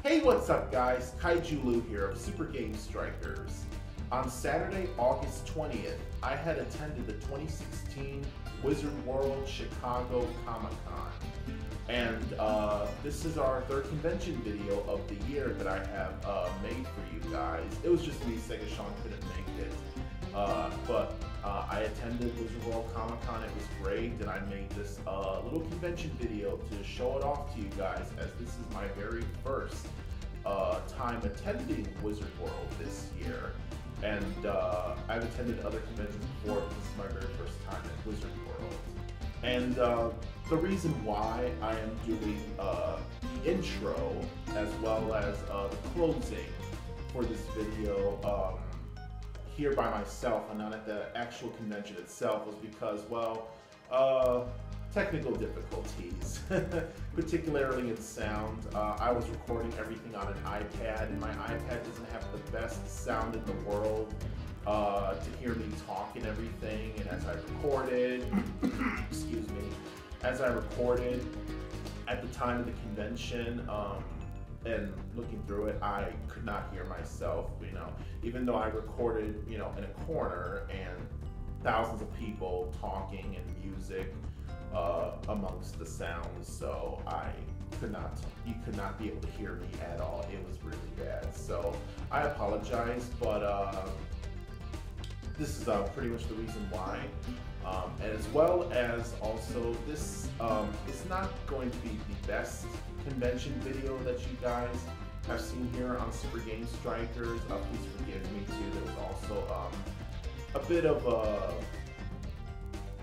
Hey, what's up guys? KaijuLou here of Super Game Strikers. On Saturday, August 20th, I had attended the 2016 Wizard World Chicago Comic-Con. And this is our third convention video of the year that I have made for you guys. It was just me, Sega Sean couldn't make it. But I attended Wizard World Comic-Con, it was great, and I made this little convention video to show it off to you guys, as this is my very first time attending Wizard World this year. And I've attended other conventions before, but this is my very first time at Wizard World. And the reason why I am doing the intro as well as the closing for this video here by myself and not at the actual convention itself was because, well, technical difficulties, particularly in sound. I was recording everything on an iPad, and my iPad doesn't have the best sound in the world to hear me talk and everything. And as I recorded, excuse me, as I recorded at the time of the convention, and looking through it, I could not hear myself, even though I recorded, in a corner and thousands of people talking and music amongst the sounds, so you could not be able to hear me at all. It was really bad, so I apologize, but this is pretty much the reason why. As well as also, this is not going to be the best convention video that you guys have seen here on Super Game Strikers. Please forgive me too. There was also a bit of a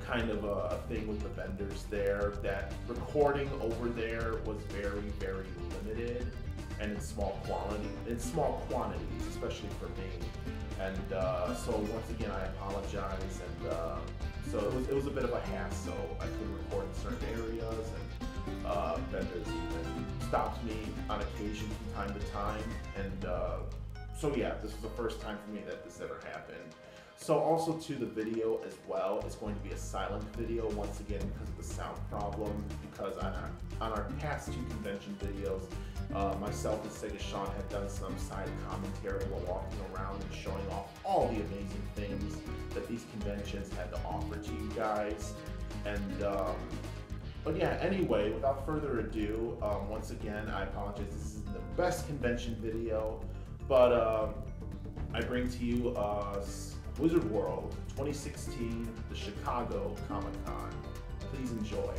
kind of a thing with the vendors there, that recording over there was very, very limited and in small quantities, especially for me. And so once again, I apologize, and so it was a bit of a hassle. I couldn't record in certain areas, and vendors even stopped me on occasion from time to time. And so yeah, this was the first time for me that this ever happened. So also to the video as well, it's going to be a silent video once again because of the sound problem, because on our past two convention videos, myself and Sega Sean had done some side commentary while walking around and showing off all the amazing things that these conventions had to offer to you guys. And but yeah, anyway, without further ado, once again, I apologize, this isn't the best convention video, but I bring to you Wizard World 2016, the Chicago Comic-Con. Please enjoy.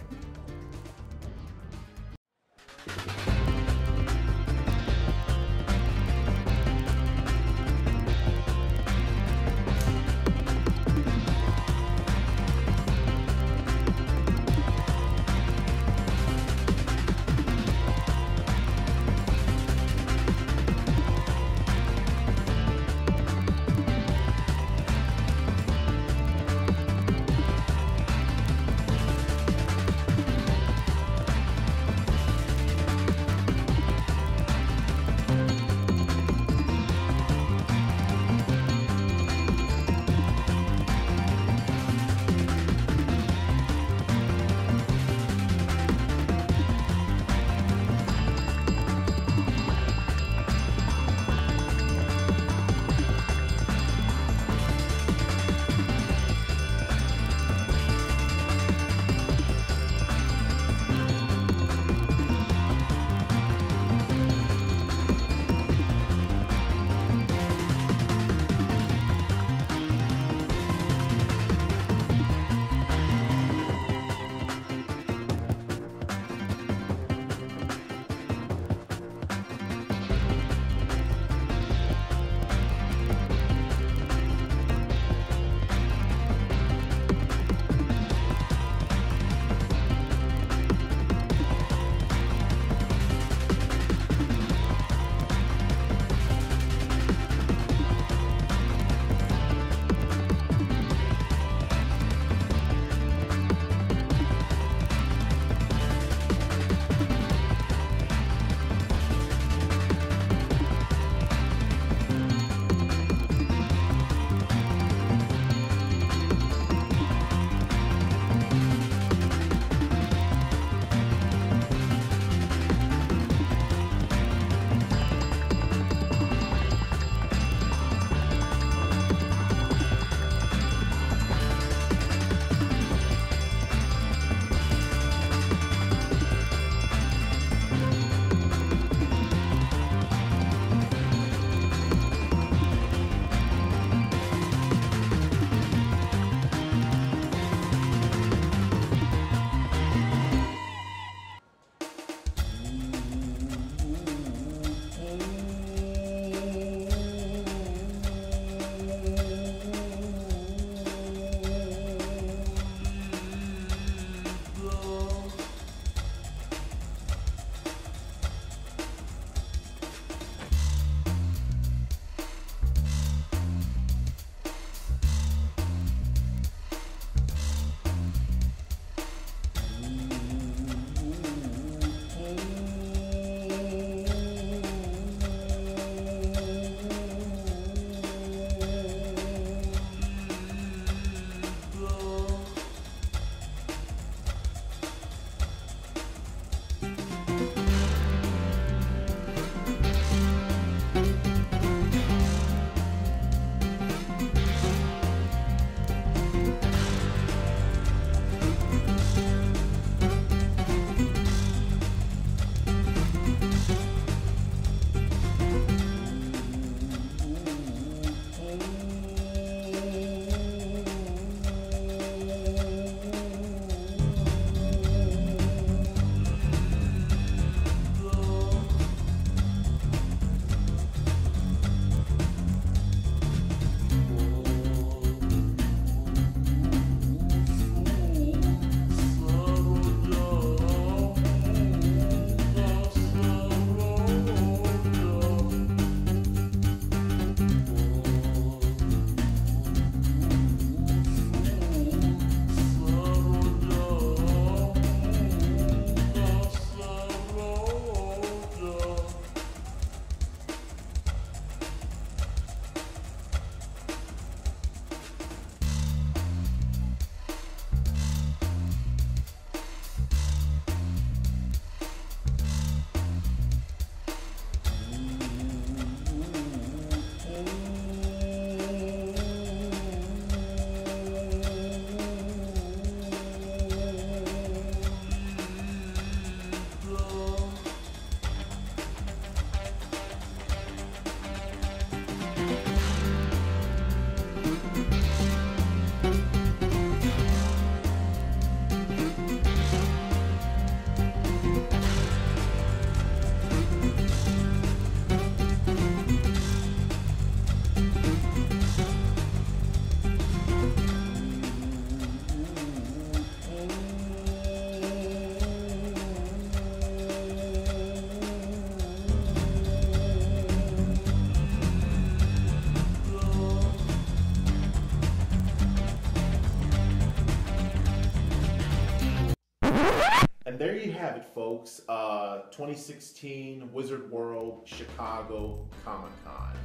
there you have it, folks. 2016 Wizard World Chicago Comic-Con.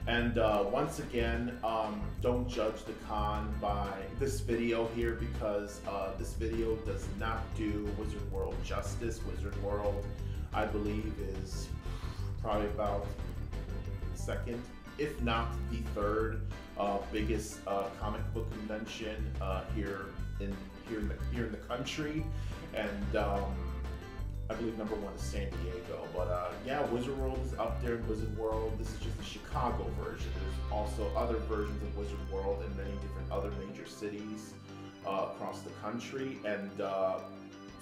And once again, don't judge the con by this video here, because this video does not do Wizard World justice. Wizard World, I believe, is probably about second, if not the third biggest comic book convention here in the country, and I believe number one is San Diego. But yeah, Wizard World is up there in Wizard World. This is just the Chicago version. There's also other versions of Wizard World in many different other major cities across the country. And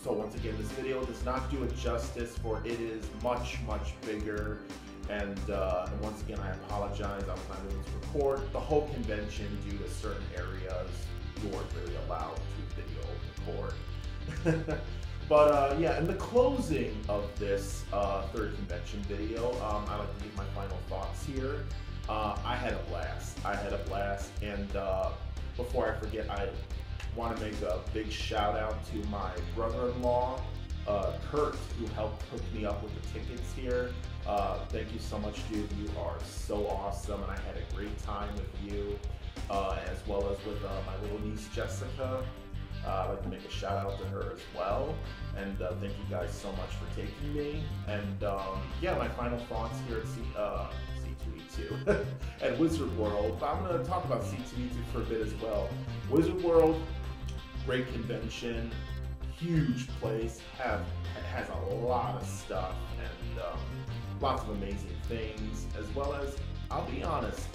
so once again, this video does not do it justice, for it is much, much bigger. And once again, I apologize. I was not able to record the whole convention due to certain areas you weren't really allowed to video record. But yeah, in the closing of this third convention video, I like to give my final thoughts here. I had a blast. And before I forget, I want to make a big shout out to my brother-in-law, Kurt, who helped hook me up with the tickets here. Thank you so much, dude. You are so awesome, and I had a great time with you, as well as with my little niece, Jessica. I'd like to make a shout out to her as well, and thank you guys so much for taking me. And yeah, my final thoughts here at C2E2 at Wizard World. I'm going to talk about C2E2 for a bit as well. Wizard World, great convention, huge place, has a lot of stuff, and lots of amazing things, as well as, I'll be honest,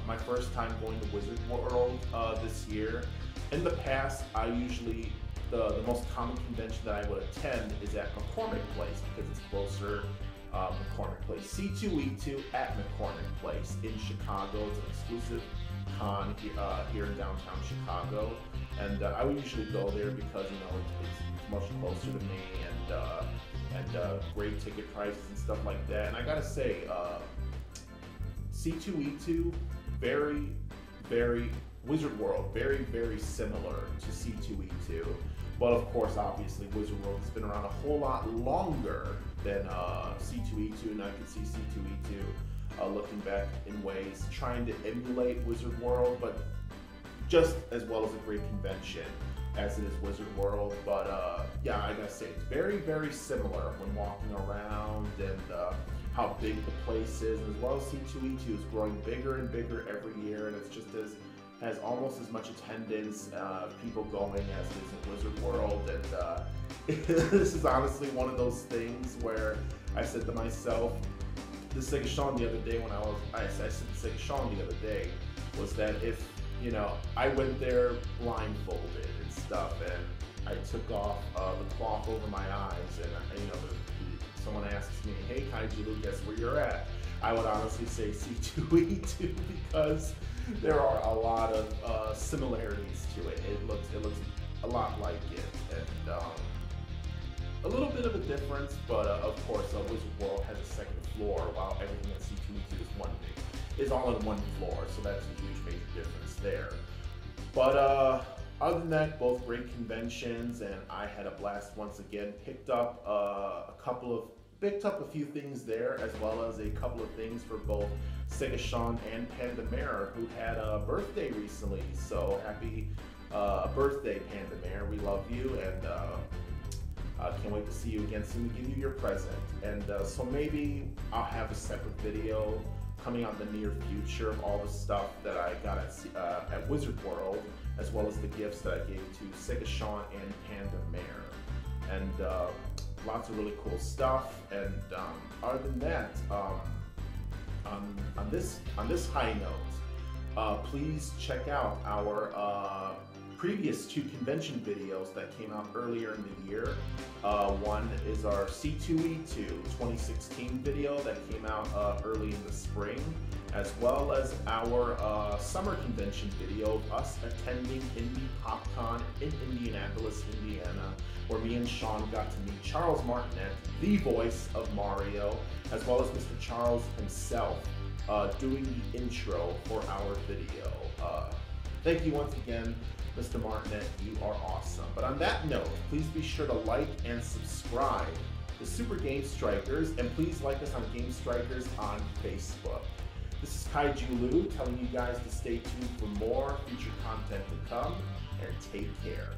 my first time going to Wizard World this year. In the past, I usually, the most common convention that I would attend is at McCormick Place, because it's closer. McCormick Place, C2E2 at McCormick Place in Chicago. It's an exclusive con here in downtown Chicago, and I would usually go there because, you know, it's much closer to me, and great ticket prices and stuff like that. And I gotta say, C2E2, very Wizard World, very similar to C2E2, but of course, obviously, Wizard World has been around a whole lot longer than C2E2, and I can see C2E2 looking back in ways, trying to emulate Wizard World, but just as well as a great convention as it is Wizard World. But yeah, I gotta say, it's very similar when walking around, and how big the place is, as well as C2E2 is growing bigger and bigger every year, and it's just has almost as much attendance, people going, as it is in Wizard World. And this is honestly one of those things where I said to myself, I said to Sean the other day, was that if, you know, I went there blindfolded and stuff, and I took off the cloth over my eyes, and you know, someone asks me, hey, KaijuLou, guess where you're at? I would honestly say C2E2, because there are a lot of similarities to it. It looks a lot like it, and a little bit of a difference, but of course, Wizard World has a second floor, while everything at C2E2 is all on one floor, so that's a huge major difference there. But other than that, both great conventions, and I had a blast once again. Picked up a few things there, as well as a couple of things for both Sean and Panda Mare, who had a birthday recently. So happy birthday, Panda Mare. We love you, and can't wait to see you again soon to give you your present. And so maybe I'll have a separate video coming out in the near future of all the stuff that I got at Wizard World, as well as the gifts that I gave to Sean and Panda Mare. And lots of really cool stuff. And other than that, on this high note, please check out our previous two convention videos that came out earlier in the year. One is our C2E2 2016 video that came out early in the spring, as well as our summer convention video of us attending Indie PopCon in Indianapolis, Indiana, where me and Sean got to meet Charles Martinet, the voice of Mario, as well as Mr. Charles himself, doing the intro for our video. Thank you once again, Mr. Martinet. You are awesome. But on that note, please be sure to like and subscribe to Super Game Strikers, and please like us on Game Strikers on Facebook. This is KaijuLou telling you guys to stay tuned for more future content to come, and take care.